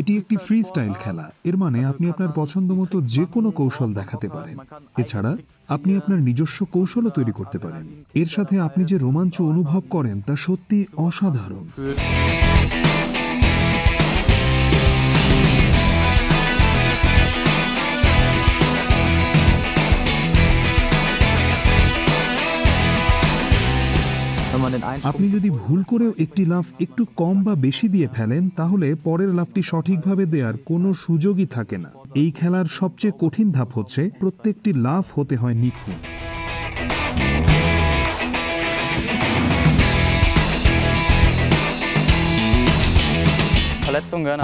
এটি একটি free style খেলা, এর মানে আপনি আপনার পছন্দমতো যে কোনো কৌশল দেখাতে পারেন। এছাড়া আপনি আপনার নিজস্ব কৌশলও তৈরি করতে পারেন। এর সাথে আপনি যে রোমাঞ্চ অনুভব করেন তা সত্যি অসাধারণ। আপনি যদি ভুল করেও একটি লাফ একটু কম বা বেশি দিয়ে ফেলেন, তাহলে পরের লাফটি সঠিকভাবে দেওয়ার কোনো সুযোগই থাকে না। এই খেলার সবচেয়ে কঠিন ধাপ হচ্ছে প্রত্যেকটি লাফ হতে হয় নিখুঁত।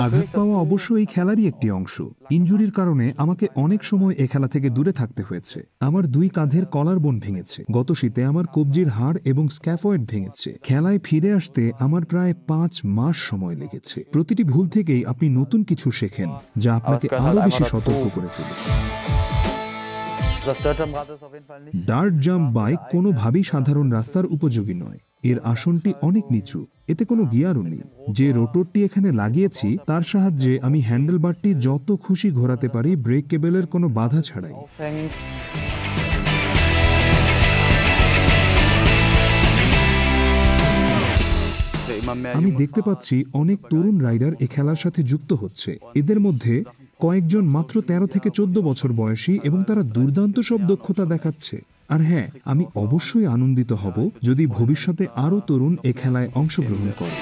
আঘাত পাওয়া অবশ্য এই খেলারই একটি অংশ। ইনজুরির কারণে আমাকে অনেক সময় এ খেলা থেকে দূরে থাকতে হয়েছে। আমার 2 কাঁধের কলার বোন ভেঙেছে। গত শীতে আমার কবজির হাড় এবং স্ক্যাফয়েড ভেঙেছে। খেলায় ফিরে আসতে আমার প্রায় 5 মাস সময় লেগেছে। প্রতিটি ভুল থেকেই আপনি নতুন কিছু শেখেন, যা আপনাকে আরো বেশি সতর্ক করে তোলে। ডার্ট জাম্প বাইক কোনোভাবেই সাধারণ রাস্তার উপযোগী নয়। এর আসনটি অনেক নিচু, এতে কোনো গিয়ারও নেই। যে রোটরটি এখানে লাগিয়েছি তার সাহায্যে আমি হ্যান্ডেলবারটি যত খুশি ঘোরাতে পারি, ব্রেক কেবলের কোনো বাধা ছাড়াই। আমি দেখতে পাচ্ছি অনেক তরুণ রাইডার এ খেলার সাথে যুক্ত হচ্ছে। এদের মধ্যে কয়েকজন মাত্র 13 থেকে 14 বছর বয়সী এবং তারা দুর্দান্ত সব দক্ষতা দেখাচ্ছে। আর হ্যাঁ, আমি অবশ্যই আনন্দিত হব যদি ভবিষ্যতে আরও তরুণ এ খেলায় অংশগ্রহণ করে।